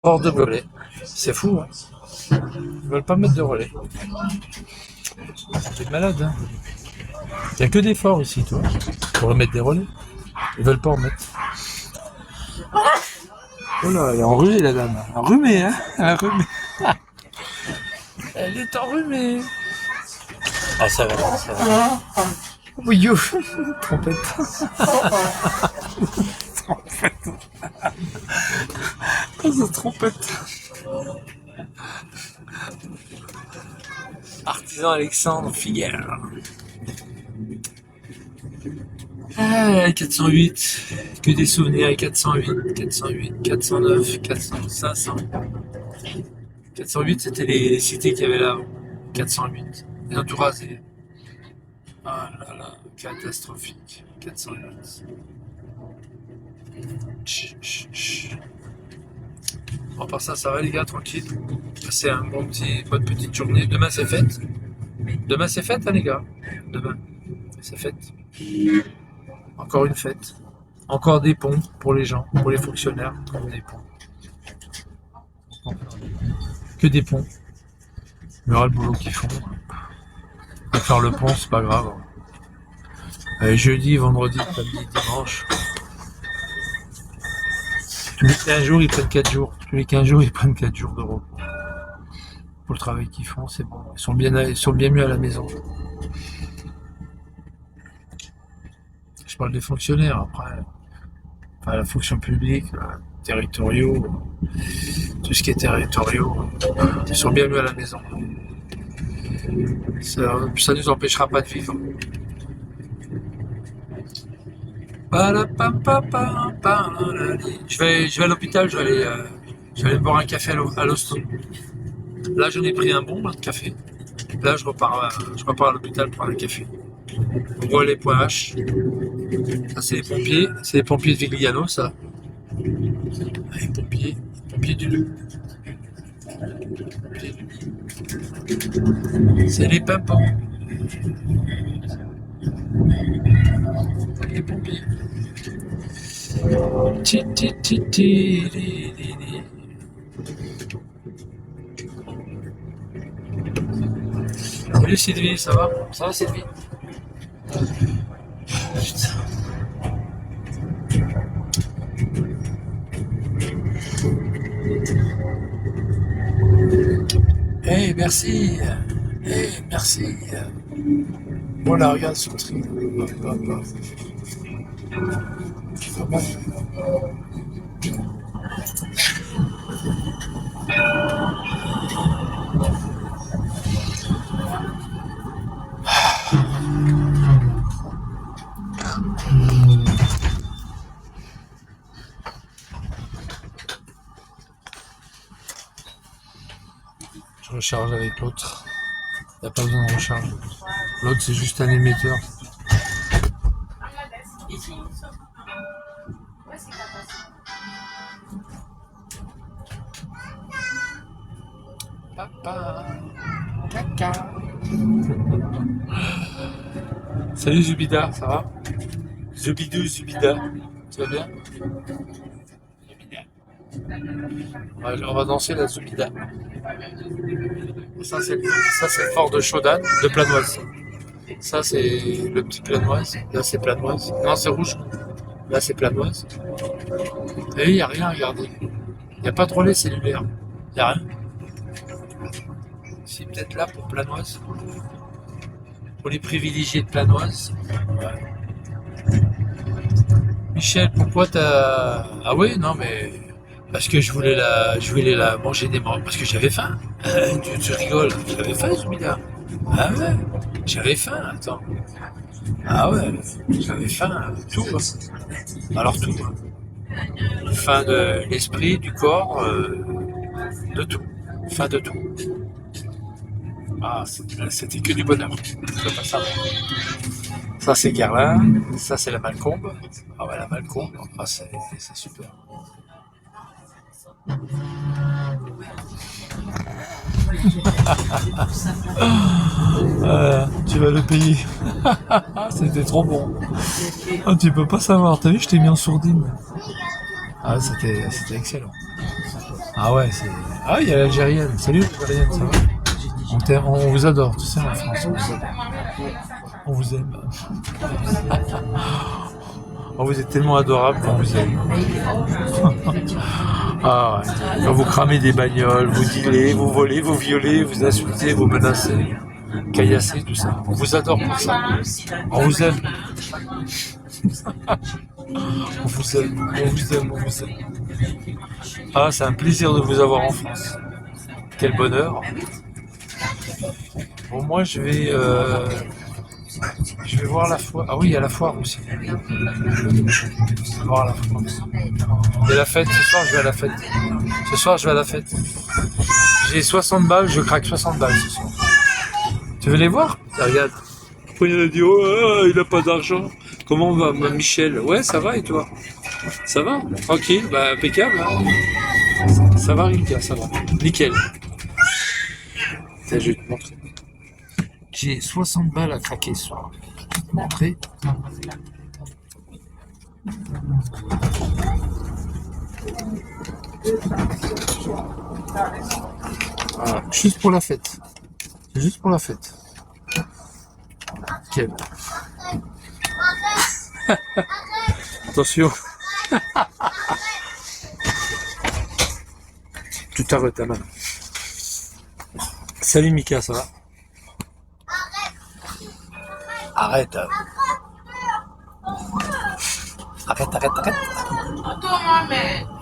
Hors de relais. C'est fou, hein. Ils veulent pas mettre de relais. C'est malade, hein. Il n'y a que des forts ici, toi. Pour mettre des relais. Ils veulent pas en mettre. Oh là, elle est enrhumée, la dame. Enrhumée, hein. Enrhumée. Elle est enrhumée. Ah, ça va, ça va. Oui, yo. Trompette. Oh, c'est trompette. Artisan Alexandre Figuère. Ah, 408. Que des souvenirs. 408, 408, 409, 400, 500. 408, c'était les cités qu'il y avait là. 408. Ils ont tout rasé. Ah là là, catastrophique. 408. Chut, chut, chut. Bon, par ça va les gars, tranquille. Passez un bonne petite journée. Demain c'est fête. Demain c'est fête, hein les gars. Demain c'est fête. Encore une fête. Encore des ponts pour les gens, pour les fonctionnaires. Des ponts. Que des ponts. Il y aura le boulot qu'ils font. Faire le pont, c'est pas grave. Jeudi, vendredi, samedi, dimanche. Tous les 15 jours, ils prennent 4 jours. Tous les 15 jours, ils prennent 4 jours de repos. Pour le travail qu'ils font, c'est bon. Ils sont bien mieux à la maison. Je parle des fonctionnaires, après. Enfin, la fonction publique, territoriaux, tout ce qui est territoriaux, ils sont bien mieux à la maison. Ça nous empêchera pas de vivre. Je vais à l'hôpital, je vais aller boire un café à l'hosto. Là, j'en ai pris un bon là, de café. Là, je repars à l'hôpital pour un café. On voit les points H. Ça, c'est les pompiers de Vigliano, ça. Les pompiers du Lu. C'est les pimpants. Les pompiers. Salut Sylvie, ça va? Ça va Sylvie? Putain. Hey, merci. Hey, merci. Voilà, regarde son tri. Je recharge avec l'autre. Il n'y a pas besoin de recharge. L'autre, c'est juste un émetteur. Papa, caca. Salut Zubida, ça va? Zubidou, Zubida, tu vas bien? On va danser la Zubida. Ça c'est le fort de Chaudane, de Planoise. Ça c'est le petit Planoise. Là c'est Planoise. Non, c'est rouge. Là c'est Planoise. Et il n'y a rien à regarder. Il n'y a pas de relais cellulaire. Il n'y a rien. C'est peut-être là pour Planoise. Pour les privilégiés de Planoise. Ouais. Michel, pourquoi t'as... Ah oui, non mais... Parce que je voulais la manger des morts. Parce que j'avais faim. Tu rigoles. J'avais faim, Zubida. Ah ouais. J'avais faim, attends. Ah ouais. J'avais faim. Tout. Alors tout. Faim de l'esprit, du corps, de tout. Faim de tout. Ah, c'était que du bonheur. C'est pas ça. Ça c'est Guerlain. Ça c'est la Malcombe. Ah ouais, la Malcombe. Ah, c'est super. Tu vas le payer. C'était trop bon. Ah, tu peux pas savoir. T'as vu, je t'ai mis en sourdine. Ah, Ah, c'était excellent. Ah ouais, il y a l'Algérienne. Salut l'Algérienne, ça va? On vous adore, tu sais, en France, on vous adore. On vous aime. Oh, vous êtes tellement adorable qu'on vous aime. Ah ouais. Quand vous cramez des bagnoles, vous dealez, vous volez, vous violez, vous insultez, vous menacez, caillassez, tout ça. On vous adore pour ça. On vous aime. On vous aime, on vous aime, on vous aime. Ah, c'est un plaisir de vous avoir en France. Quel bonheur. Bon, moi, je vais voir la foire. Ah oui, il y a la foire aussi. Je vais voir la foire. Et la fête, ce soir, je vais à la fête. Ce soir, je vais à la fête. J'ai 60 balles, je craque 60 balles ce soir. Tu veux les voir? Regarde. Après, il a dit, oh, il n'a pas d'argent. Comment va, Michel? Ouais, ça va, et toi? Ça va? Tranquille? Bah, impeccable. Hein, ça va, Rika, ça va. Nickel. Tiens, je vais te montrer. J'ai 60 balles à craquer ce soir. Je vais te montrer. Voilà, juste pour la fête. C'est juste pour la fête. Quel. Attention. Tu t'arrêtes ta main. Salut Mika, ça va? Arrête. Arrête.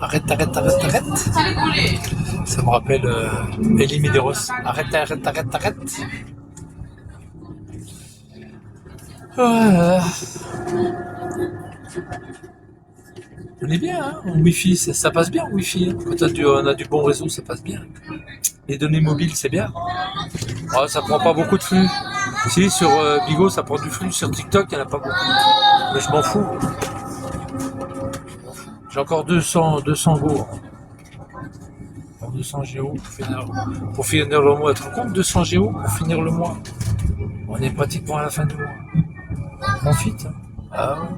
Arrête. Ça me rappelle Elie Medeiros. Arrête. Voilà. On est bien, hein, en Wi-Fi, ça passe bien en Wi-Fi. Hein. Quand on a du bon réseau, ça passe bien. Les données mobiles, c'est bien. Oh, ça prend pas beaucoup de flux. Si, sur Bigo, ça prend du flux. Sur TikTok, il n'y en a pas beaucoup. Mais je m'en fous. J'ai encore 200 Go. 200 Go pour finir le mois. Tu te rends compte, 200 Go pour finir le mois? On est pratiquement à la fin du mois. On profite. Hein. Ah ouais.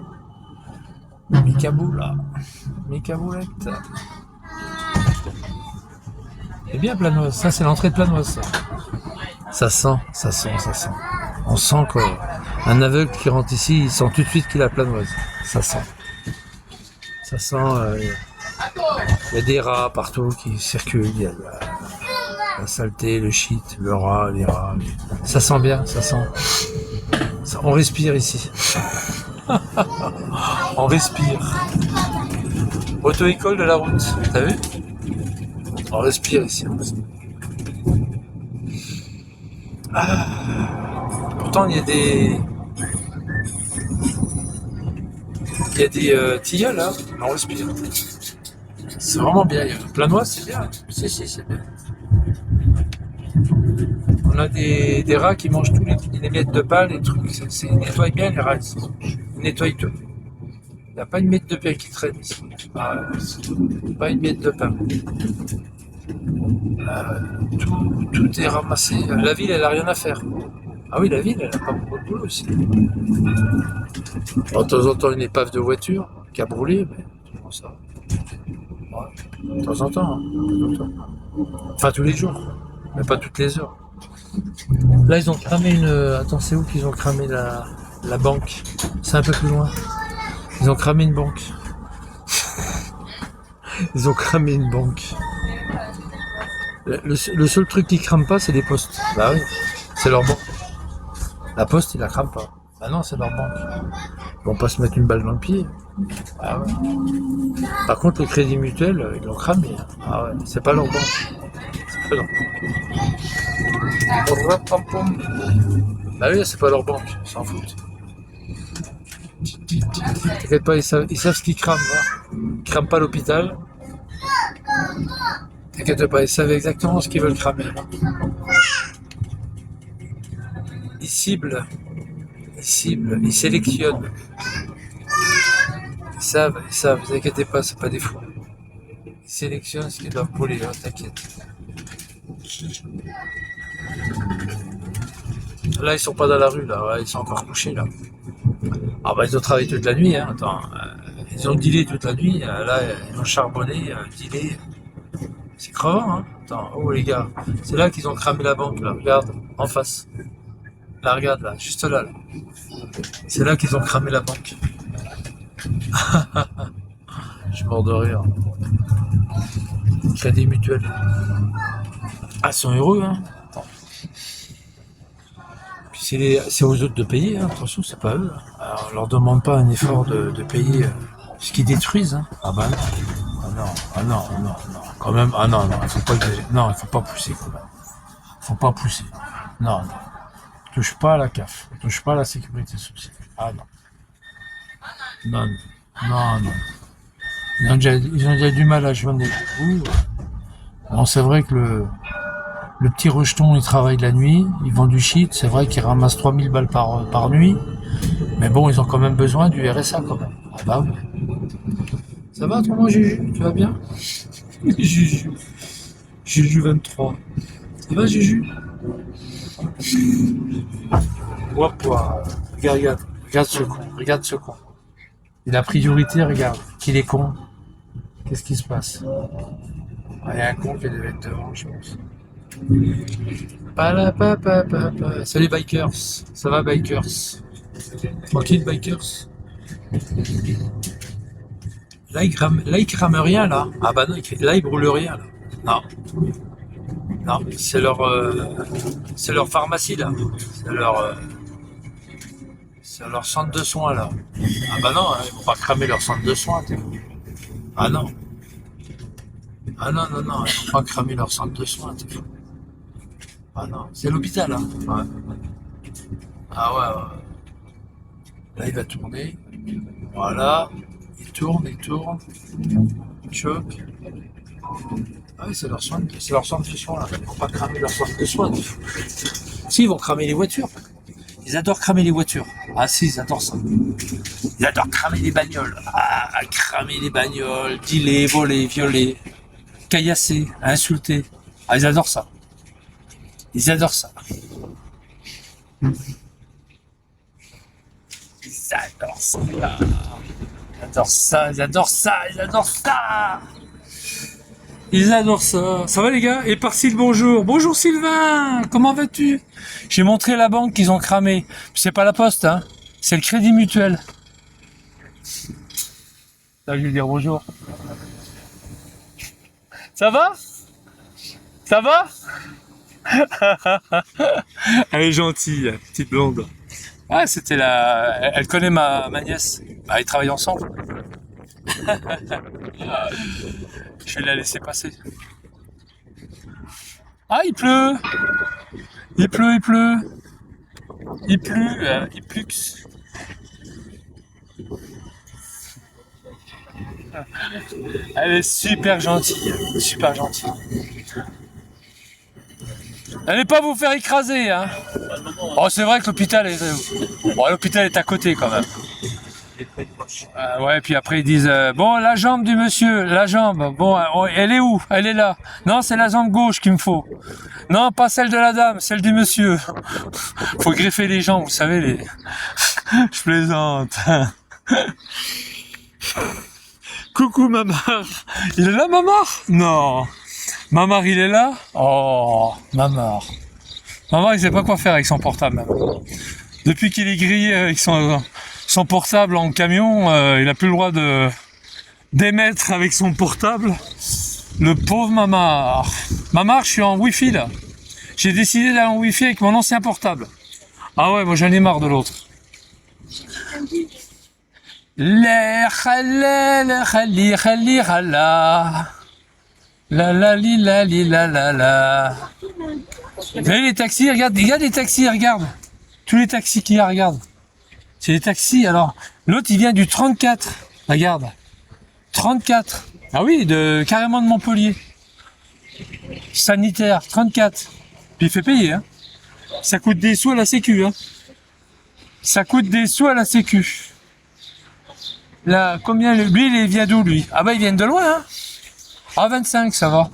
Micaboulette. C'est bien Planoise, ça c'est l'entrée de Planoise ça. Ça sent. On sent qu'un aveugle qui rentre ici, il sent tout de suite qu'il a Planoise. Ça sent, il y a des rats partout qui circulent, il y a la saleté, le shit, le rat, les rats. Ça sent bien, on respire ici. On respire. Auto-école de la route, t'as vu? On respire ici. Ah. Pourtant, il y a des tilleuls là, on respire. C'est vraiment bien. Planoise, c'est bien. Si, c'est bien. On a des rats qui mangent tous les miettes de pain, les trucs. Ils nettoient bien les rats ici. Ils nettoient tout. Il n'y a pas une miette de pain qui traîne ici. Ah, pas une miette de pain. Tout est ramassé. La ville, elle n'a rien à faire. Ah oui, la ville, elle n'a pas beaucoup de boulot ici. De temps en temps, une épave de voiture qui a brûlé, mais bon, ça. Ouais. De temps en temps. Enfin, tous les jours, mais pas toutes les heures. Là, ils ont cramé Attends, c'est où qu'ils ont cramé la banque? C'est un peu plus loin. Ils ont cramé une banque. Le seul truc qui crame pas, c'est les postes. Bah oui, c'est leur banque. La poste, ils la crament pas. Bah non, c'est leur banque. Ils vont pas se mettre une balle dans le pied. Ah ouais. Par contre, le crédit mutuel, ils l'ont cramé. Ah ouais, c'est pas leur banque. C'est pas leur banque. Bah oui, c'est pas leur banque. Ils s'en foutent. T'inquiète pas, ils savent ce qu'ils crament. Ils crament pas l'hôpital. T'inquiète pas, ils savent exactement ce qu'ils veulent cramer. Ils ciblent, ils sélectionnent. Ils savent, vous inquiétez pas, c'est pas des fous. Ils sélectionnent ce qu'ils doivent brûler, hein, t'inquiète. Là, ils sont pas dans la rue, là, ouais, ils sont encore couchés, là. Ah bah, ils ont travaillé toute la nuit, hein, attends. Ils ont dealé toute la nuit, là, ils ont charbonné, dealé. C'est crevant, hein. Attends, oh les gars, c'est là qu'ils ont cramé la banque, là, regarde, en face. Là, regarde, là, juste là, là. C'est là qu'ils ont cramé la banque. Je suis mort de rire. Crédit mutuel. Ah, ils sont heureux, hein. Puis c'est aux autres de payer, hein. Attention, c'est pas eux. Alors, on leur demande pas un effort de payer ce qu'ils détruisent, hein. Ah bah non. Ah non, ah non, ah non, non. Quand même, ah non, non, il faut pas exagérer. Non, il faut pas pousser quand même. Faut pas pousser. Non, non. Touche pas à la CAF. Touche pas à la sécurité sociale. Ah non. Non, non, non, non. Ils ont déjà du mal à joindre les bouts. Bon, c'est vrai que le petit rejeton, il travaille la nuit, il vend du shit, c'est vrai qu'il ramasse 3000 balles par nuit, mais bon, ils ont quand même besoin du RSA quand même. Ah bah oui. Ça va, toi, Juju? Tu vas bien? Juju. Juju 23. Ça va, Juju? Hop, regarde ce con. Et la priorité, regarde, qu'il est con. Qu'est-ce qui se passe? Il y a un con qui devait être devant, je pense. Salut bikers, ça va bikers? Tranquille bikers? Là il crame rien là. Ah bah non, là il brûle rien là. Non. Non, c'est leur pharmacie là. C'est leur centre de soins là. Ah bah non, hein, ils vont pas cramer leur centre de soins. Ah non. Ah non, non, non, ils vont pas cramer leur centre de soins. Ah non, c'est l'hôpital hein. Ouais. Ah ouais, ouais. Là il va tourner. Voilà. Il tourne. Choc. Ah oui, c'est leur centre de soins là. Ils vont pas cramer leur centre de soins. Si, ils vont cramer les voitures. Ils adorent cramer les voitures. Ah si, ils adorent ça. Ils adorent cramer les bagnoles. Ah, cramer les bagnoles, dealer, voler, violer, caillasser, insulter. Ah, ils adorent ça. Ils adorent ça. Ils adorent ça. Ils adorent ça. Ils adorent ça. Ça va les gars? Et par Sylvain, bonjour. Bonjour Sylvain, comment vas-tu? J'ai montré la banque qu'ils ont cramé. C'est pas la poste, hein. C'est le Crédit Mutuel. Là, je vais lui dire bonjour. Ça va? Ça va? Elle est gentille, petite blonde. Ah, c'était elle connaît ma nièce. Bah, ils travaillent ensemble. Je vais la laisser passer. Ah, il pleut. Il pleut. Il pleut. Elle est super gentille. Allez pas vous faire écraser, hein. Oh, c'est vrai que l'hôpital est à côté quand même. Ouais, puis après ils disent bon, la jambe du monsieur, bon, elle est où? Elle est là. Non, c'est la jambe gauche qu'il me faut. Non, pas celle de la dame, celle du monsieur. Faut greffer les jambes, vous savez Je plaisante. Coucou Mamar. Il est là, Mamar? Non. Mamar, il est là? Oh, Mamar. Mamar, il sait pas quoi faire avec son portable même. Depuis qu'il est grillé avec son portable en camion, il a plus le droit d'émettre avec son portable. Le pauvre Mamar. Mamar, je suis en Wi-Fi là. J'ai décidé d'aller en Wi-Fi avec mon ancien portable. Ah ouais, moi j'en ai marre de l'autre. La la. Vous voyez les taxis, regarde, il y a des taxis, regarde. Tous les taxis qu'il y a, regarde. C'est des taxis, alors. L'autre, il vient du 34. Regarde. 34. Ah oui, carrément de Montpellier. Sanitaire, 34. Puis il fait payer, hein. Ça coûte des sous à la sécu, hein. Là, combien, lui, il vient d'où, lui? Ah bah, il vient de loin, hein. Ah, 25, ça va.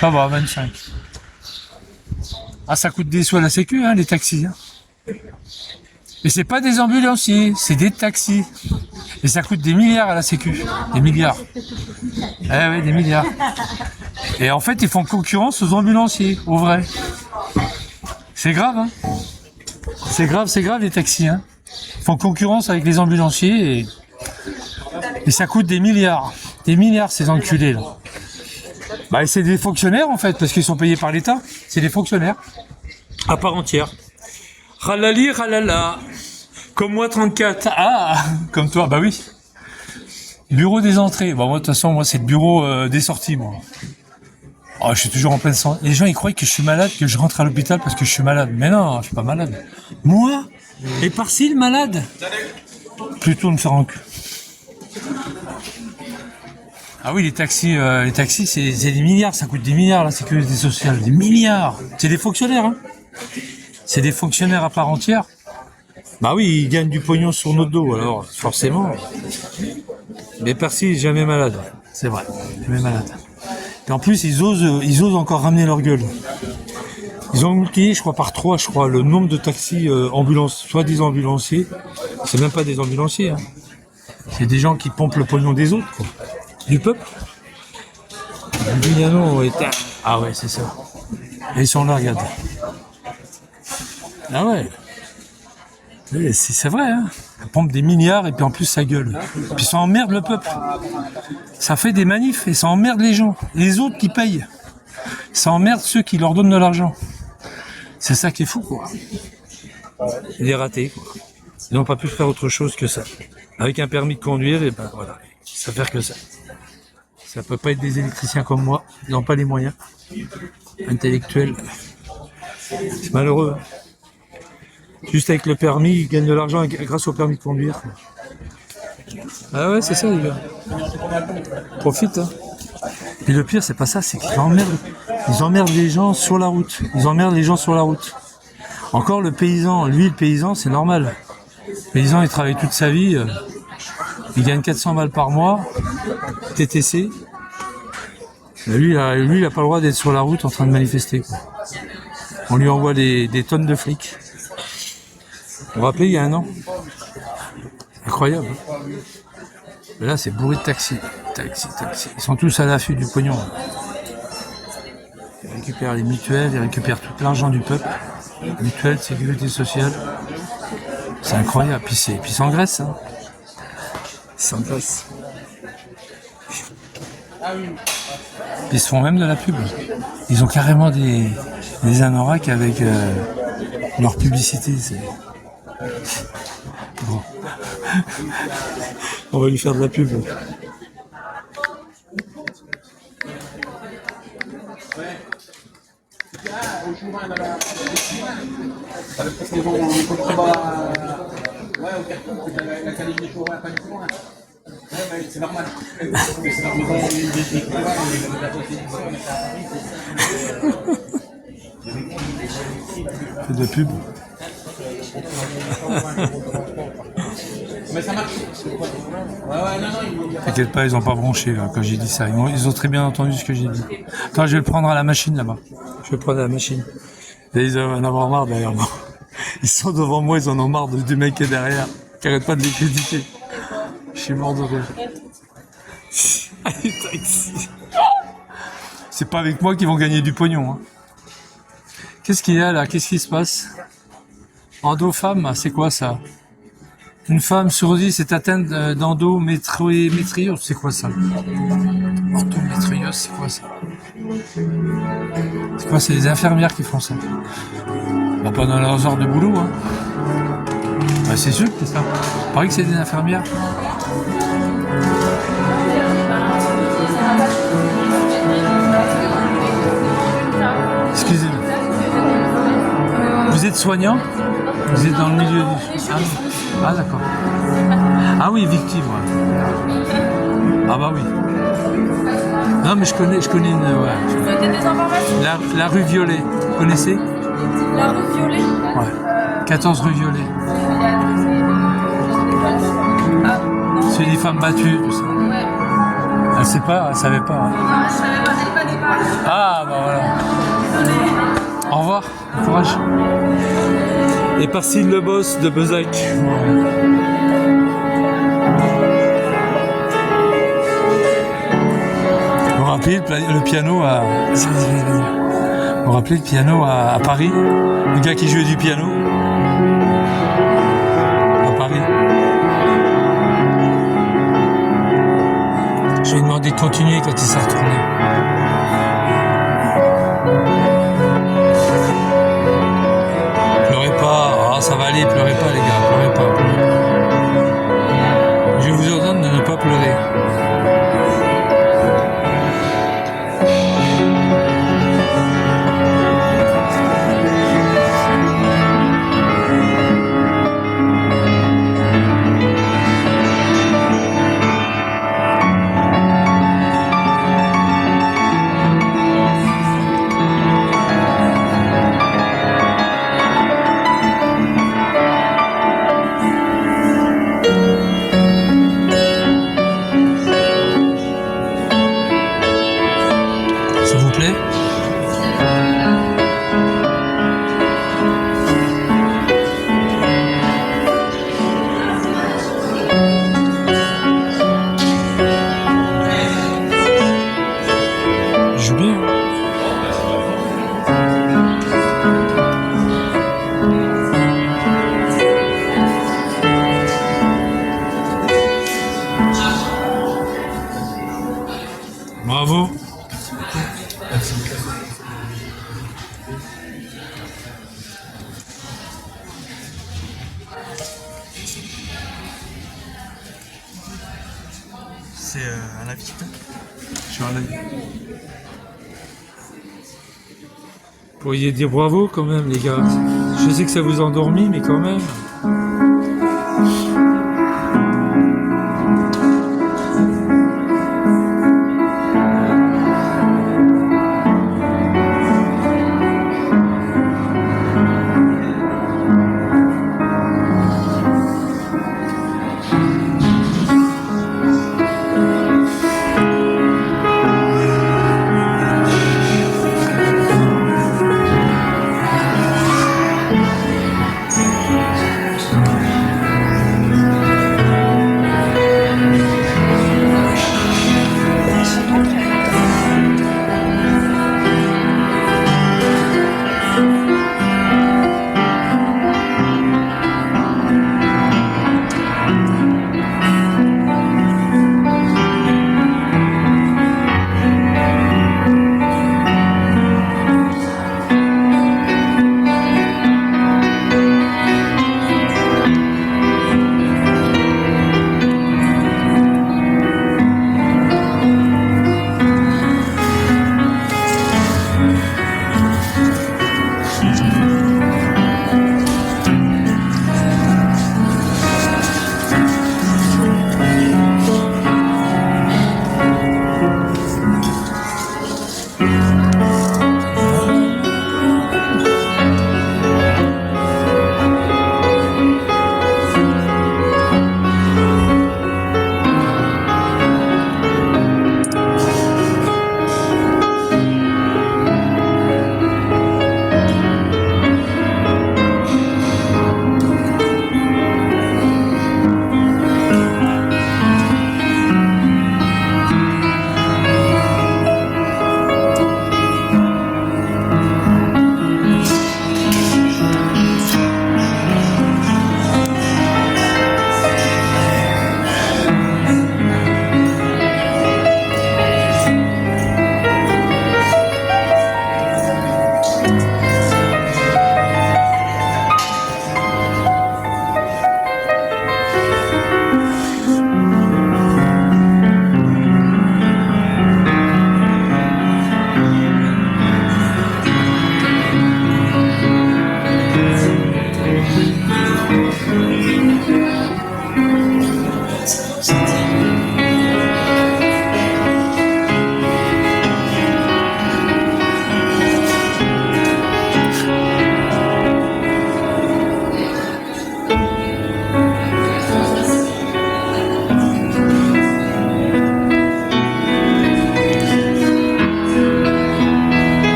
25. Ah, ça coûte des sous à la sécu, hein, les taxis, hein. Et c'est pas des ambulanciers, c'est des taxis. Et ça coûte des milliards à la Sécu. Des milliards. Eh ouais, des milliards. Et en fait, ils font concurrence aux ambulanciers, au vrai. C'est grave, hein. C'est grave les taxis, hein. Ils font concurrence avec les ambulanciers et ça coûte des milliards. Des milliards, ces enculés, là. Bah, et c'est des fonctionnaires, en fait, parce qu'ils sont payés par l'État. C'est des fonctionnaires. À part entière. Ralali, ralala. Comme moi, 34. Ah, comme toi, bah oui. Bureau des entrées. Bah, moi, de toute façon, moi, c'est le bureau des sorties, moi. Oh, je suis toujours en pleine santé. Les gens, ils croient que je suis malade, que je rentre à l'hôpital parce que je suis malade. Mais non, je suis pas malade. Moi? Et par-ci, le malade? Plutôt me faire en cul. Ah oui, les taxis, c'est des milliards. Ça coûte des milliards, la sécurité sociale. Des milliards. C'est des fonctionnaires, hein. C'est des fonctionnaires à part entière. Bah oui, ils gagnent du pognon sur notre dos, alors, forcément. Mais par-ci, jamais malade. C'est vrai, jamais malade. Et en plus, ils osent encore ramener leur gueule. Ils ont multiplié, je crois, par 3, le nombre de taxis soi-disant ambulanciers. C'est même pas des ambulanciers, hein. C'est des gens qui pompent le pognon des autres, quoi. Du peuple. Ah ouais, c'est ça. Et ils sont là, regarde. Ah ouais. C'est vrai, hein. Ils pompent des milliards et puis en plus, ça gueule. Puis ça emmerde le peuple. Ça fait des manifs et ça emmerde les gens. Les autres qui payent. Ça emmerde ceux qui leur donnent de l'argent. C'est ça qui est fou, quoi. Il est raté, quoi. Ils n'ont pas pu faire autre chose que ça. Avec un permis de conduire, et ben voilà. Ils savent faire que ça. Ça peut pas être des électriciens comme moi. Ils n'ont pas les moyens. Intellectuels. C'est malheureux. Juste avec le permis, ils gagnent de l'argent grâce au permis de conduire. Ah ouais, c'est ça, les gars. Profite, hein. Et le pire, c'est pas ça, c'est qu'ils emmerdent. Ils emmerdent les gens sur la route. Ils emmerdent les gens sur la route. Encore le paysan, le paysan, c'est normal. Le paysan, il travaille toute sa vie. Il gagne 400 balles par mois. TTC. Mais lui, il a pas le droit d'être sur la route en train de manifester, quoi. On lui envoie des tonnes de flics. Vous vous rappelez, il y a un an. Incroyable. Mais là, c'est bourré de taxis. Taxis. Ils sont tous à l'affût du pognon. Ils récupèrent les mutuelles, ils récupèrent tout l'argent du peuple. Mutuelle, sécurité sociale. C'est incroyable. Puis ils s'engraissent, hein. Ils s'engraissent. Ils se font même de la pub. Ils ont carrément des anoraks avec leur publicité. Bon. On va lui faire de la pub. C'est normal. Fait de la pub. Mais ça marche. T'inquiète pas, ils ont pas bronché là, quand j'ai dit ça. Ils ont très bien entendu ce que j'ai dit. Attends, je vais le prendre à la machine là-bas. Je vais le prendre à la machine. Et ils en avoir marre derrière moi. Ils sont devant moi, ils en ont marre du mec qui est derrière, qui arrête pas de les critiquer. Je suis mort de rire. C'est pas avec moi qu'ils vont gagner du pognon, hein. Qu'est-ce qu'il y a là? Qu'est-ce qui se passe? Endo-femme, c'est quoi ça? Une femme sur 10 est atteinte d'endométriose, c'est quoi ça? Endométriose, c'est quoi ça? C'est quoi? C'est les infirmières qui font ça. Bah, pas dans leurs heures de boulot, hein. Bah, c'est sûr que c'est ça. Il paraît que c'est des infirmières. Excusez-moi. Vous êtes soignant? Vous êtes dans le milieu du... Ah d'accord. Ah oui, victime, ouais. Ah bah oui. Non mais je connais une... Ouais. Vous souhaitez des informations? La rue Violet, vous connaissez? La rue Violet? Ouais. 14 rue Violet. Ah, non. C'est des femmes battues, tout ça. Ouais. Elle sait pas, elle savait pas. Hein. Non, je savais pas, j'ai pas dit pas. Ah bah voilà. Au revoir, bon courage. Et par Cyle Le Boss de Bezac. Vous vous rappelez le piano à... Vous vous rappelez le piano à Paris? Le gars qui jouait du piano à Paris. Je lui ai demandé de continuer quand il s'est retourné. Pleurez pas, oh, ça va aller, pleurez pas les gars, pleurez pas. Je vous ordonne de ne pas pleurer. S'il vous plaît. Il joue bien. Bravo. C'est un invité. Je suis en live. Vous pourriez dire bravo quand même les gars. Je sais que ça vous a endormi mais quand même.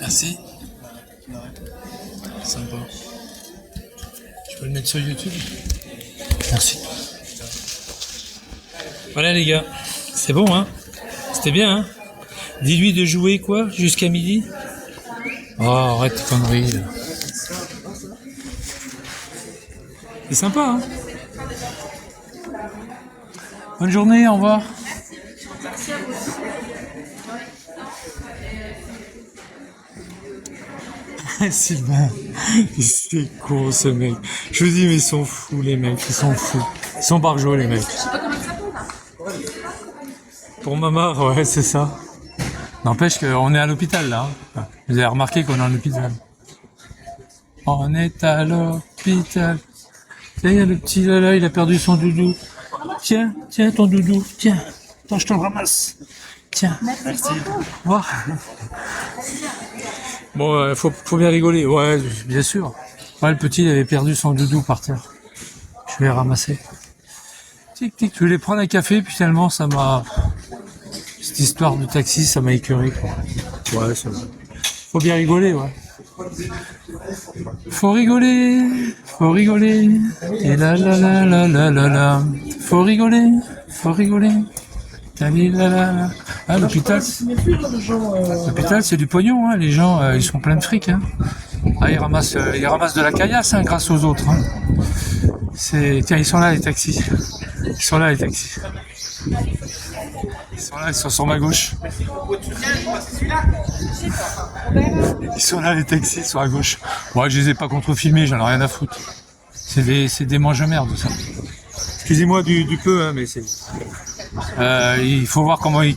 Merci. Sympa. Je peux le mettre sur YouTube. Merci. Voilà les gars, c'est bon hein. C'était bien hein. Dis-lui de jouer quoi jusqu'à midi. Oh arrête tes conneries là. C'est sympa hein. Bonne journée, au revoir. Sylvain, c'est con ce mec. Je vous dis mais ils sont fous les mecs, ils sont fous. Ils sont barjots les mecs. Pour maman, ouais c'est ça. N'empêche qu'on est à l'hôpital là. Hein. Vous avez remarqué qu'on est à l'hôpital. On est à l'hôpital. Là, il y a le petit là, il a perdu son doudou. Tiens ton doudou, tiens. Attends, je te le ramasse. Tiens. Merci. Voir. Bon, faut bien rigoler. Ouais, bien sûr. Ouais, le petit, il avait perdu son doudou par terre. Je vais ramasser. Tic, tic. Je voulais prendre un café, puis finalement, ça m'a... Cette histoire de taxi, ça m'a écœuré, quoi. Ouais, ça va. Faut bien rigoler, ouais. Faut rigoler. Et là, là, là, là, là, là, là. Faut rigoler. Ah, l'hôpital, c'est du pognon, hein. Les gens, ils sont pleins de fric, hein. Ah, ils ramassent de la caillasse, hein, grâce aux autres, hein. Tiens, ils sont là, les taxis. Ils sont là, ils sont sur ma gauche. Ils sont là, les taxis, sur à gauche. Moi, je les ai pas contre-filmés, j'en ai rien à foutre. C'est des mange-merde, ça. Excusez-moi du peu, hein, mais c'est... il faut voir comment ils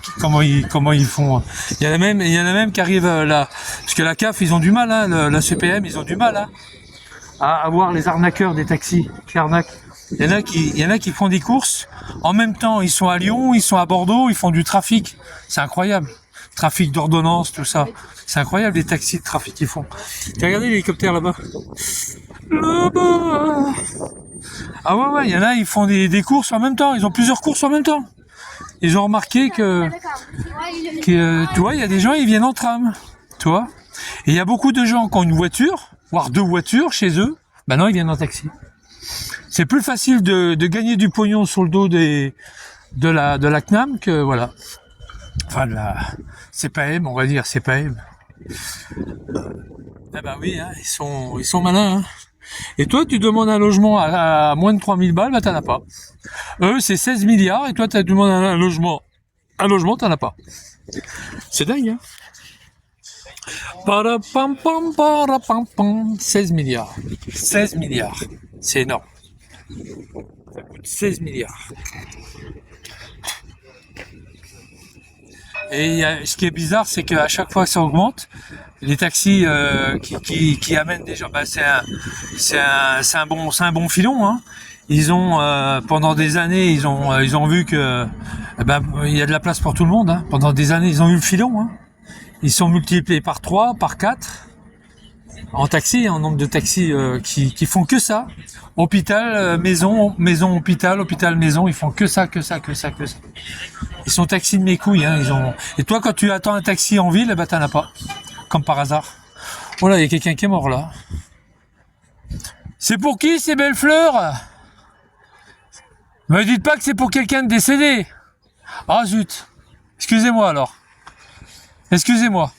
font. Il y en a même qui arrivent là, parce que la CAF ils ont du mal, hein, la CPM ils ont du mal hein, à avoir les arnaqueurs des taxis qui arnaquent. Il y en a qui font des courses en même temps. Ils sont à Lyon, ils sont à Bordeaux, ils font du trafic. C'est incroyable. Trafic d'ordonnance, tout ça. C'est incroyable les taxis de trafic qu'ils font. T'as regardé l'hélicoptère là-bas? Là-bas. Ah ouais, il y en a, ils font des courses en même temps. Ils ont plusieurs courses en même temps. Ils ont remarqué que tu vois, il y a des gens, ils viennent en tram, tu vois. Et il y a beaucoup de gens qui ont une voiture, voire 2 voitures chez eux. Maintenant, ils viennent en taxi. C'est plus facile de gagner du pognon sur le dos de la CNAM que, voilà. Enfin, de la CPM, on va dire, CPM. Ah bah oui, hein, ils sont malins, hein. Et toi, tu demandes un logement à moins de 3000 balles, bah t'en as pas. Eux, c'est 16 milliards, et toi, tu demandes un logement. Un logement, t'en as pas. C'est dingue, hein. 16 milliards. 16 milliards. C'est énorme. Ça coûte 16 milliards. Et ce qui est bizarre, c'est qu'à chaque fois que ça augmente, les taxis qui amènent des gens, bah c'est un bon filon, hein. Ils ont pendant des années, ils ont vu que il y a de la place pour tout le monde, hein. Pendant des années, ils ont eu le filon, hein. Ils sont multipliés par 3, par 4 en taxi, en nombre de taxis qui font que ça. Hôpital, maison, hôpital, maison, ils font que ça. Ils sont taxis de mes couilles, hein. Et toi, quand tu attends un taxi en ville, t'en as pas. Comme par hasard. Oh là, il y a quelqu'un qui est mort là. C'est pour qui ces belles fleurs? Me dites pas que c'est pour quelqu'un de décédé. Ah zut. Excusez-moi alors. Excusez-moi.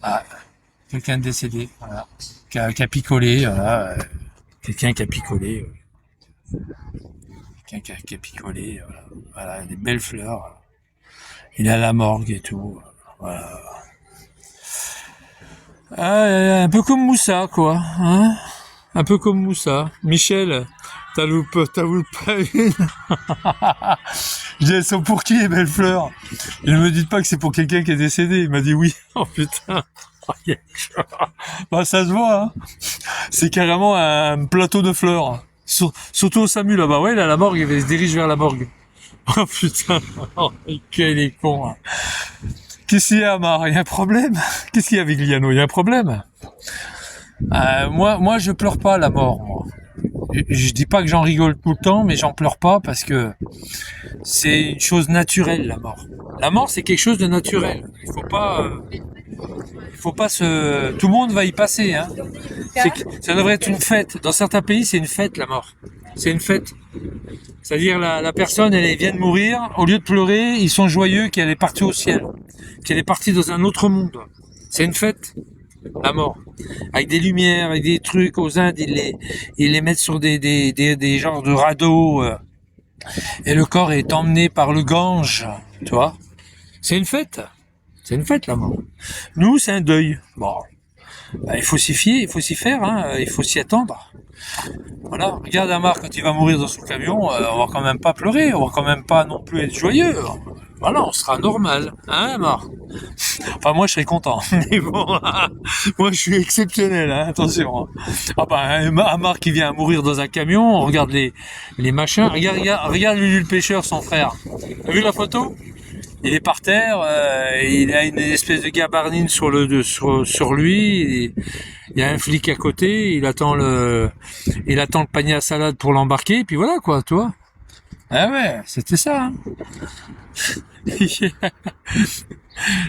Ah, quelqu'un de décédé, voilà. Qui a picolé, voilà. Quelqu'un qui a picolé. Quelqu'un qui a picolé, voilà. Voilà, des belles fleurs. Il est à la morgue et tout. Voilà. Ah, un peu comme Moussa, quoi. Hein, un peu comme Moussa. Michel, t'as loupé pas une. Je dis, elles sont pour qui les belles fleurs? Et ne me dites pas que c'est pour quelqu'un qui est décédé. Il m'a dit oui. Oh putain. Bah ça se voit, hein. C'est carrément un plateau de fleurs. Surtout au SAMU là-bas. Ouais, là, la morgue, il se dirige vers la morgue. Oh putain. Oh, quel est con, hein. Qu'est-ce qu'il y a, Amar? Il y a un problème? Qu'est-ce qu'il y a avec Liano? Il y a un problème? Moi, je pleure pas la mort, moi. je dis pas que j'en rigole tout le temps, mais j'en pleure pas parce que c'est une chose naturelle, la mort. La mort, c'est quelque chose de naturel. Il faut pas se, tout le monde va y passer, hein. Ça devrait être une fête. Dans certains pays, c'est une fête, la mort. C'est une fête. C'est-à-dire, la personne, elle vient de mourir. Au lieu de pleurer, ils sont joyeux qu'elle est partie au ciel. Qu'elle est partie dans un autre monde. C'est une fête. La mort. Avec des lumières, avec des trucs aux Indes, ils les mettent sur des genres de radeaux, et le corps est emmené par le Gange, tu vois. C'est une fête. C'est une fête, la mort. Nous, c'est un deuil. Bon. Bah, il faut s'y fier, il faut s'y faire, hein, il faut s'y attendre. Voilà. Regarde Amar quand il va mourir dans son camion, on va quand même pas pleurer, on va quand même pas non plus être joyeux. Voilà, on sera normal, hein, Amar. Enfin, moi, je serais content. Mais bon, moi, je suis exceptionnel, hein, attention. Ah ben, Amar qui vient à mourir dans un camion, on regarde les machins. Regarde Lulu le pêcheur, son frère. T'as vu la photo? Il est par terre, il a une espèce de gabardine sur lui. Il y a un flic à côté, il attend le panier à salade pour l'embarquer, et puis voilà quoi, tu vois. Ah ouais, c'était ça. Hein.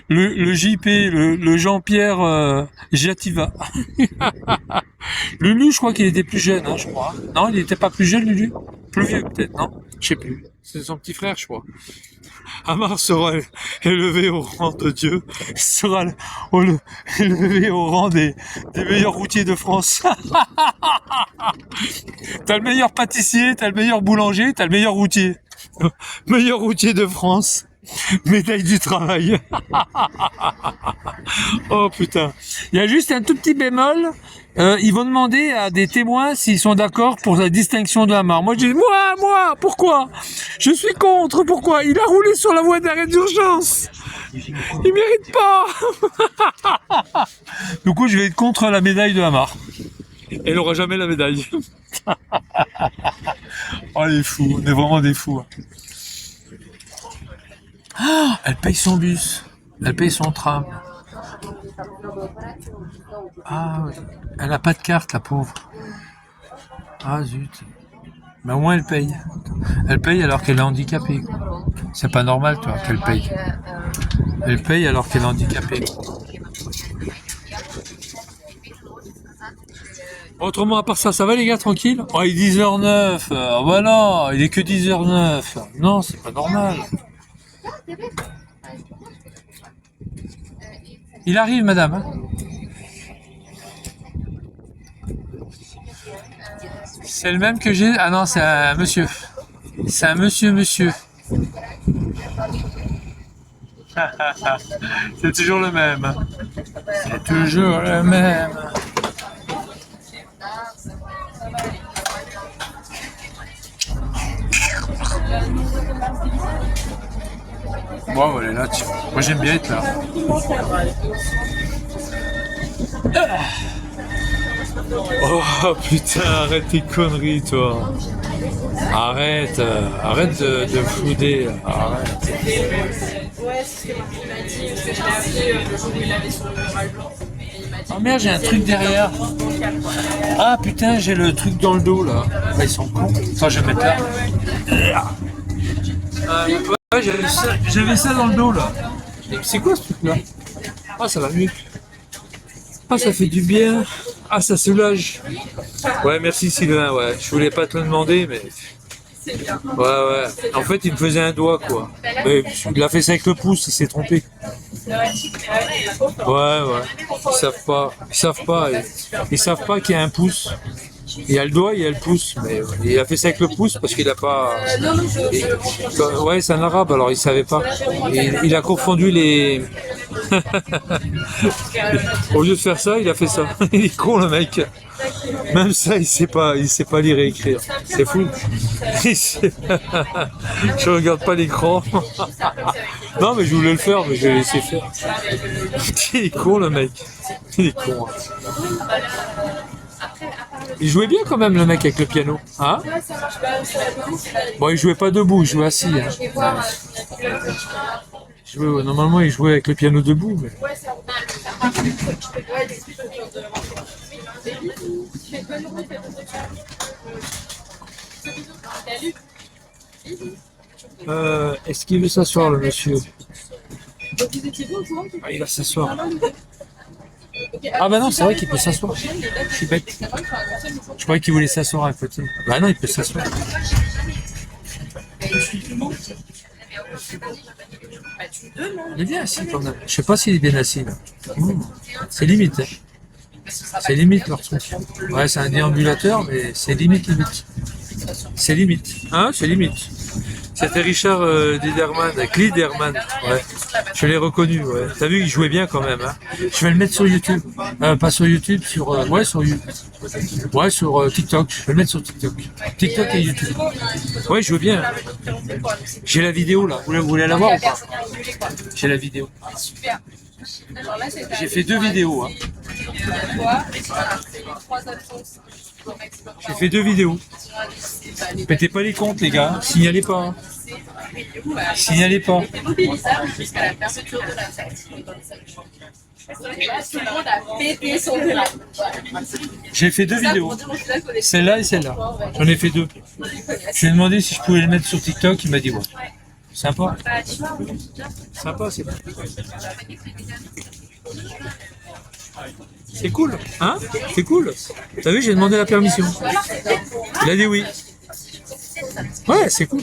le JP, le Jean-Pierre Jativa. Lulu, je crois qu'il était plus jeune, hein, je crois. Non, il n'était pas plus jeune, Lulu. Plus vieux peut-être, non? Je sais plus. C'est son petit frère, je crois. Amar sera élevé au rang de Dieu, sera élevé au rang des meilleurs routiers de France. T'as le meilleur pâtissier, t'as le meilleur boulanger, t'as le meilleur routier. Meilleur routier de France. Médaille du travail. Oh putain. Il y a juste un tout petit bémol. Ils vont demander à des témoins s'ils sont d'accord pour la distinction de Amar. Moi je dis, moi, pourquoi? Je suis contre, pourquoi? Il a roulé sur la voie d'arrêt d'urgence. Il mérite pas. Du coup, je vais être contre la médaille de Amar. Elle aura jamais la médaille. Oh les fous, on est vraiment des fous. Ah, elle paye son bus, elle paye son tram. Ah oui, elle n'a pas de carte, la pauvre. Ah zut. Mais au moins elle paye. Elle paye alors qu'elle est handicapée. C'est pas normal, toi, qu'elle paye. Elle paye alors qu'elle est handicapée. Autrement, à part ça, ça va les gars, tranquille? Oh, il est 10h09. Voilà, il est que 10h09. Non, c'est pas normal. Il arrive, madame. Hein. C'est le même que j'ai. Ah non, c'est un monsieur. C'est un monsieur. C'est toujours le même. C'est toujours le même. Bon, elle est là, tiens. Moi, j'aime bien être là. Oh putain, arrête tes conneries, toi. Arrête de flouder. Arrête. Ouais, c'est ce que Martin m'a dit, parce que je l'ai appelé le jour où il avait son orage blanc. Oh merde, j'ai un truc derrière. Ah putain, j'ai le truc dans le dos là. Ils sont cons. Attends, je vais mettre là. Ouais, j'avais ça dans le dos là. C'est quoi ce truc là? Ah, ça va mieux. Ah, ça fait du bien. Ah, ça soulage. Ouais, merci Sylvain, ouais. Je voulais pas te le demander, mais... Ouais. En fait, il me faisait un doigt, quoi. Mais il a fait ça avec le pouce, il s'est trompé. Ouais. Ils savent pas qu'il y a un pouce. Il y a le doigt, il y a le pouce. Mais il a fait ça avec le pouce parce qu'il a pas... Ouais, c'est un arabe, alors il savait pas. Il a confondu les... Au lieu de faire ça, il a fait ça. Il est con, le mec. Même ça, il sait pas lire et écrire. C'est fou. Je regarde pas l'écran. Non, mais je voulais le faire, mais je l'ai laissé faire. Il est con, le mec. Il est con. Il jouait bien quand même, le mec, avec le piano. Hein? Bon, il jouait pas debout, il jouait assis. Hein. Normalement, il jouait avec le piano debout. Mais... Est-ce qu'il veut s'asseoir, le monsieur? Donc vous étiez vous au courant que... Ah, il va s'asseoir. Ah bah non, c'est vrai qu'il peut s'asseoir. Je suis bête. Je croyais qu'il voulait s'asseoir à côté. Bah non, il peut s'asseoir. Il est bien assis quand même. Je sais pas s'il est bien assis là. C'est limite. Hein. C'est limite leur truc. Ouais, c'est un déambulateur, mais c'est limite. C'est limite. Hein, c'est limite. C'était Richard Kliderman. Ouais. Je l'ai reconnu. Ouais. T'as vu, il jouait bien quand même. Hein. Je vais le mettre sur YouTube. Pas sur YouTube, sur sur YouTube. Ouais, sur TikTok. Je vais le mettre sur TikTok. TikTok et YouTube. Ouais, il joue bien. J'ai la vidéo là. Vous voulez la voir ou pas? J'ai la vidéo. J'ai fait 2 vidéos. Hein. J'ai fait 2 vidéos. Pétez pas les comptes, les gars. Signalez pas. Hein. Signalez pas. J'ai fait 2 vidéos. Celle-là et celle-là. J'en ai fait 2. Je lui ai demandé si je pouvais le mettre sur TikTok. Il m'a dit ouais. Sympa. Sympa, c'est bon. C'est cool, hein? C'est cool. T'as vu, j'ai demandé la permission. Il a dit oui. Ouais, c'est cool.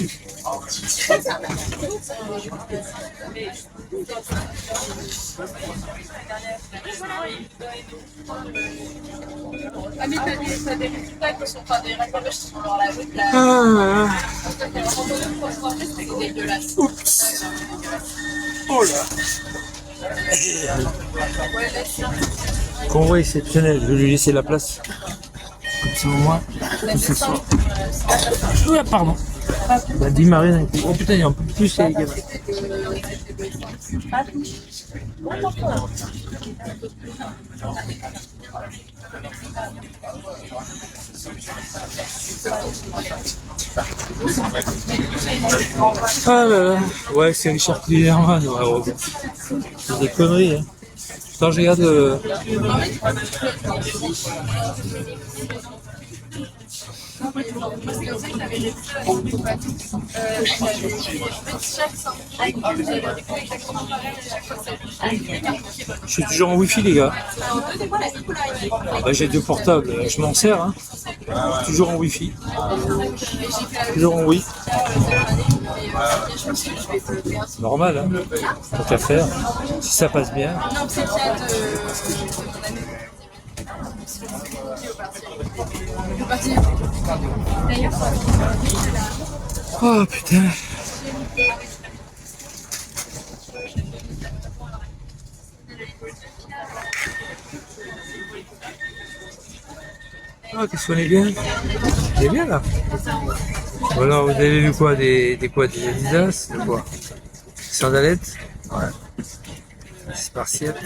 Ah mais t'as des résultats qui sont pas des résultats qui sont dans la route là. Oups. Oh là. Convoi exceptionnel, je vais lui laisser la place. Comme ça au moins, tout ce soir. Ah, pardon. La dit Marine. Oh putain, il y a un peu plus les gamins. Ah là là. Ouais, c'est Richard Kliderman. Ouais, c'est des conneries. Hein. Quand je regarde je suis toujours en wifi les gars. Ah bah, j'ai 2 portables, je m'en sers hein. Toujours en wifi. Toujours en wifi. Normal hein. Tant qu'à faire. Si ça passe bien. Oh putain. Ah, qu'est-ce qu'on est bien. On est bien là. Alors vous avez vu quoi? Des Adidas, de quoi? Sandalettes. Ouais. Spartiates.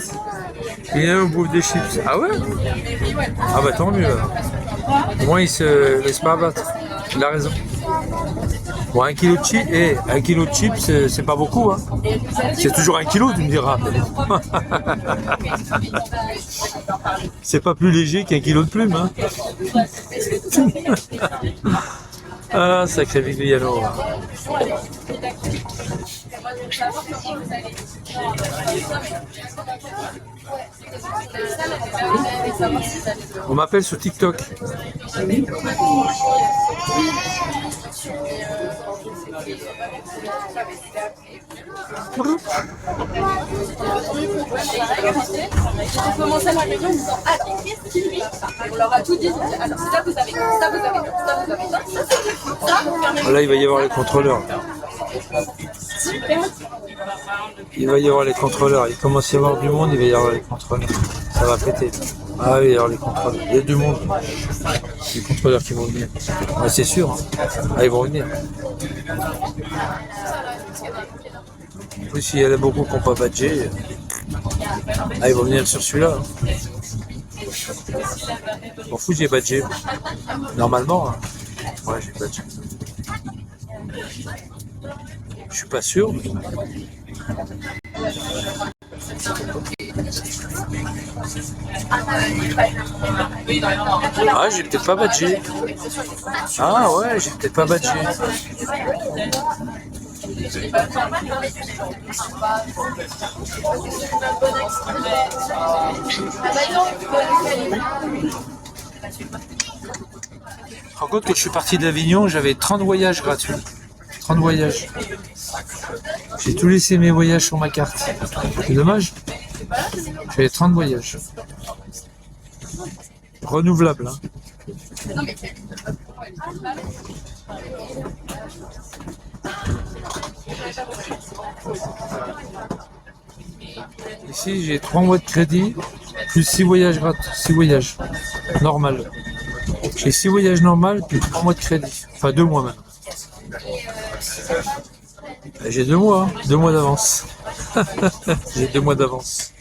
Et un bouffe de chips. Ah ouais? Ah bah tant mieux alors. Au moins il se laisse pas abattre. Il a raison. Bon, 1 kilo de chips, et 1 kilo de chips, c'est pas beaucoup, hein. C'est toujours 1 kilo, tu me diras. C'est pas plus léger qu'1 kilo de plumes, hein. Ah, sacré Vigliano. On m'appelle sur TikTok. On commence la réunion en disant ah qu'est-ce qu'il lui on leur a tout dit alors ça vous avez ça vous avez ça vous avez ça là il va y avoir les contrôleurs. Super. Il va y avoir les contrôleurs. Il commence à y avoir du monde, il va y avoir les contrôleurs. Ça va péter. Ah oui, il va y avoir les contrôleurs. Il y a du monde. Les contrôleurs qui vont venir. Ah, c'est sûr. Hein. Ah, ils vont venir. En plus, il y en a beaucoup qui n'ont pas badgé. Ah, ils vont venir sur celui-là. Hein. Je m'en fous, j'ai badgé. Normalement. Hein. Ouais, j'ai badgé. Je suis pas sûr. Ah, j'ai peut-être pas badgé. Ah ouais, j'ai peut-être pas badgé. Par contre, quand je suis parti d'Avignon, j'avais 30 voyages gratuits. 30 voyages. J'ai tout laissé mes voyages sur ma carte. C'est dommage. J'avais 30 voyages. Renouvelable. Hein. Ici, j'ai 3 mois de crédit, plus 6 voyages gratuits. 6 voyages. Normal. J'ai 6 voyages normaux, plus 3 mois de crédit. Enfin, 2 mois maintenant. J'ai 2 mois, hein. 2 mois d'avance. J'ai 2 mois d'avance.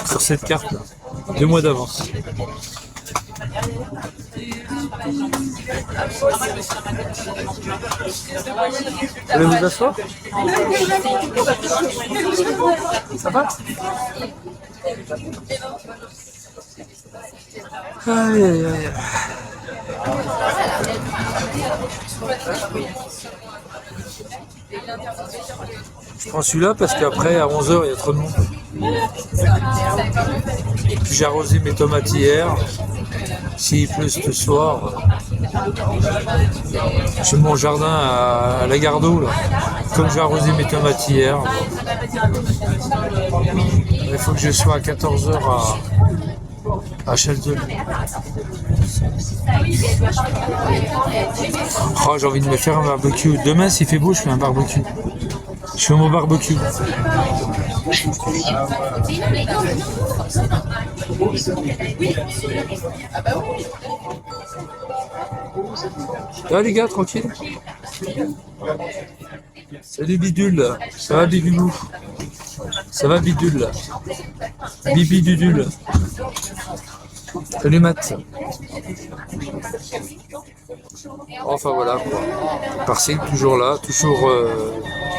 Sur cette carte-là. 2 mois d'avance. Vous voulez vous asseoir? Ça va? Aïe aïe aïe. Je prends celui-là parce qu'après à 11h il y a trop de monde. J'ai arrosé mes tomates hier. S'il pleut ce soir, j'ai mon jardin à la Gardeau, là. Comme j'ai arrosé mes tomates hier, il faut que je sois à 14h à Shelton. Oh, j'ai envie de me faire un barbecue. Demain, s'il fait beau, je fais un barbecue. Je fais mon barbecue. Ah les gars, tranquille. Salut Bidule, ça va Bibibou? Ça va Bidule? Bibi Dudule. Salut Matt. Enfin voilà quoi. Parcille toujours là,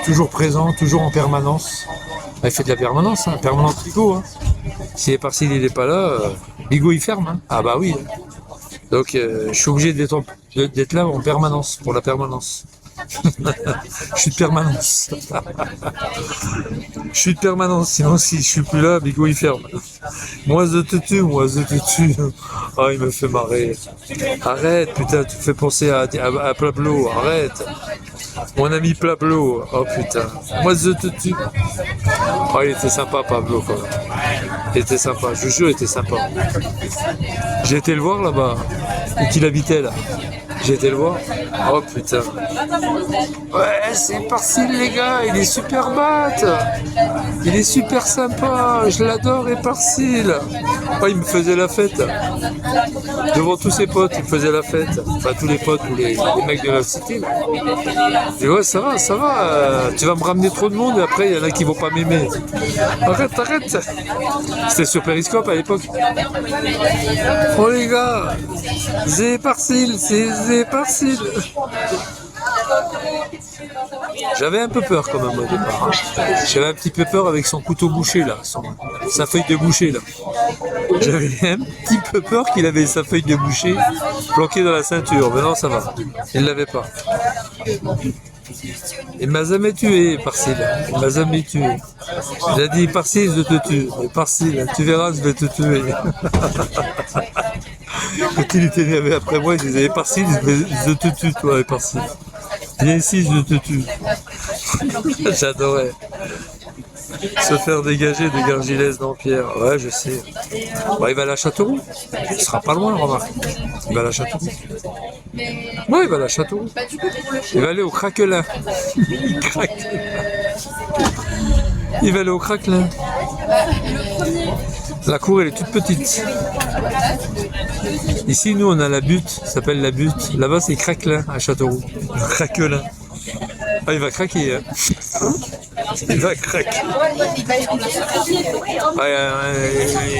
toujours présent, toujours en permanence. Il fait de la permanence, hein, permanente Ligo. Hein. Si Parcille il n'est pas là, Ligo il ferme. Hein. Ah bah oui. Donc je suis obligé d'être là en permanence, pour la permanence. Je suis de permanence. Je suis de permanence, sinon si je suis plus là, Bigo il ferme. Moi je te tue. Oh il me fait marrer. Arrête, putain, tu me fais penser à Pablo, arrête. Mon ami Pablo, oh putain. Moi je te tue. Oh il était sympa Pablo quand même. Il était sympa, je vous jure il était sympa. J'ai été le voir là-bas, où il habitait là. J'ai été le voir. Oh putain. Ouais, c'est Parcille les gars, il est super batte. Il est super sympa, je l'adore et Parcille. Oh, il me faisait la fête. Devant tous ses potes, il me faisait la fête. Enfin, tous les potes, tous les mecs de la cité. Là. Et ouais, ça va. Tu vas me ramener trop de monde et après, il y en a qui vont pas m'aimer. Arrête. C'était sur Periscope à l'époque. Oh les gars, c'est Parcille, c'est Parcille. J'avais un peu peur quand même au départ. Hein. J'avais un petit peu peur avec son couteau bouché là, sa feuille de boucher là. J'avais un petit peu peur qu'il avait sa feuille de boucher planquée dans la ceinture. Mais non, ça va. Il ne l'avait pas. Il m'a jamais tué, Parcille. Il m'a jamais tué. Il a dit Parcille, je te tue. Parcille, tu verras, je vais te tuer. Quand il était énervé après moi, il disait Parcille, je te tue, toi, Parcille. Viens ici, je te tue. J'adorais. Se faire dégager de Gargilès d'Ampierre. Ouais, je sais. Bon, il va à la Châteauroux. Il sera pas loin, remarque. Il va à la Châteauroux. Ouais, il va à la Châteauroux. Il va aller au Craquelin. Il va aller au Craquelin. La cour, elle est toute petite. Ici, nous, on a la butte, ça s'appelle la butte. Là-bas, c'est Craquelin, à Châteauroux. Craquelin. Ah, il va craquer. Hein. Il va craquer.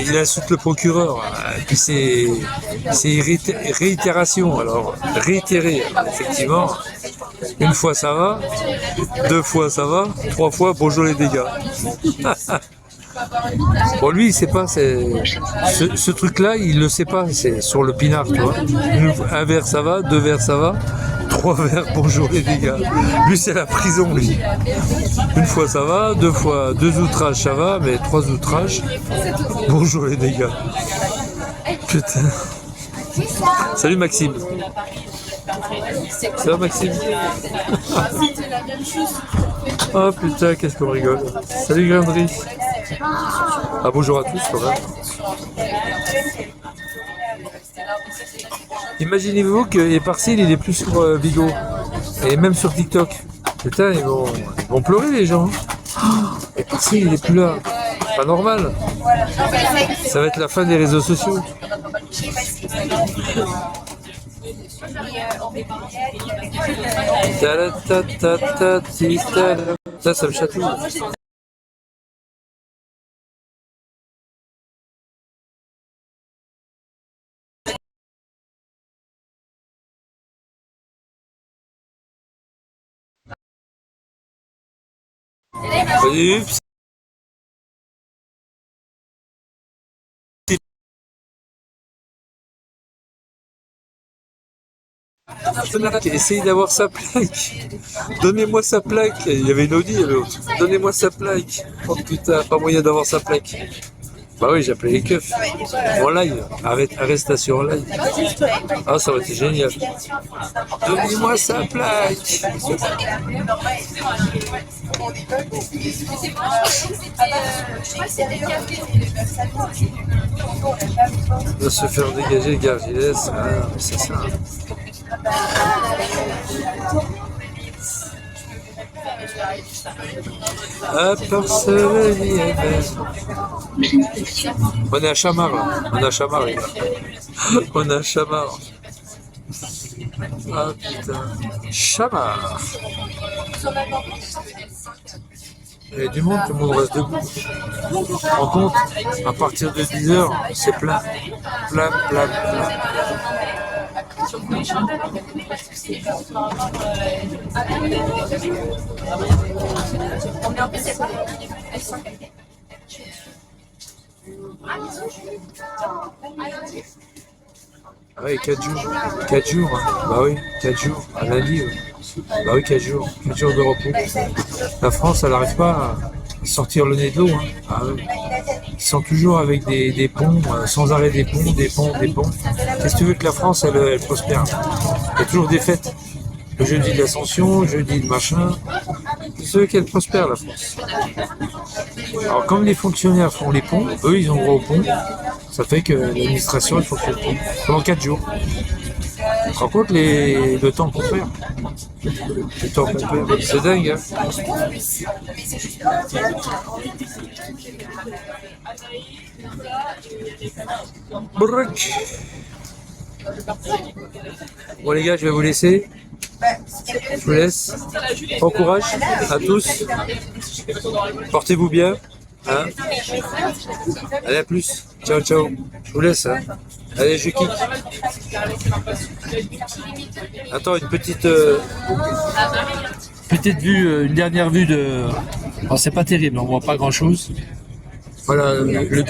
Il insulte le procureur. Puis c'est réitération. Alors, réitérer, effectivement. Une fois, ça va. 2 fois, ça va. 3 fois, bonjour les dégâts. Bon, lui, il sait pas. Ce truc-là, il le sait pas. C'est sur le pinard, tu vois. Un verre, ça va. 2 verres, ça va. 3 verres, bonjour les dégâts. Lui, c'est la prison, lui. Une fois, ça va. 2 fois, 2 outrages, ça va. Mais 3 outrages, bonjour les dégâts. Putain. Salut Maxime. Ça va Maxime? Oh putain, qu'est-ce qu'on rigole. Salut Grandry. Ah bonjour à tous quand même. Imaginez-vous que Eparcil il est plus sur Bigo et même sur TikTok. Putain, ils vont pleurer les gens. Eparcil il est plus là. Pas normal. Ça va être la fin des réseaux sociaux. Ça me chatouille. Oups. Essayez d'avoir sa plaque. Donnez-moi sa plaque. Il y avait une Audi, l'autre. Donnez-moi sa plaque. Oh putain, pas moyen d'avoir sa plaque. Bah oui, j'ai appelé les keufs. En live. Arrestation en live. Ah, ça aurait été génial. Donnez-moi sa plaque. De se faire dégager le Gargilès. Ah, c'est ça. À part on est à Chamar là. On est à Chamar les gars. On est à Chamar. Ah putain. Chamar. Il y a du monde, tout le monde reste debout. Tu te rends compte? À partir de 10h, c'est plein. Plein. Ah oui, 4 jours. 4 jours, hein. Bah oui, 4 jours. À lundi, oui. Bah oui, 4 jours. 4 jours de repos. La France, elle n'arrive pas à sortir le nez de l'eau. Hein. Ah oui. Ils sont toujours avec des ponts, sans arrêt des ponts. Qu'est-ce que tu veux que la France, elle prospère? Il y a toujours des fêtes. Le jeudi de l'Ascension, le jeudi de machin. Qu'est-ce que tu veux qu'elle prospère, la France? Alors, comme les fonctionnaires font les ponts, eux, ils ont droit aux ponts. Ça fait que l'administration, elle fonctionne pendant 4 jours. Tu te rends compte le temps qu'on perd? Le temps qu'on perd, c'est dingue, hein? Brrrk. Bon les gars, je vais vous laisser. Je vous laisse. Bon courage à tous. Portez-vous bien. Hein? Allez, à plus. Ciao, ciao. Je vous laisse. Hein? Allez, je quitte. Attends, une petite vue, une dernière vue de... Bon, c'est pas terrible, on voit pas grand-chose. Voilà, le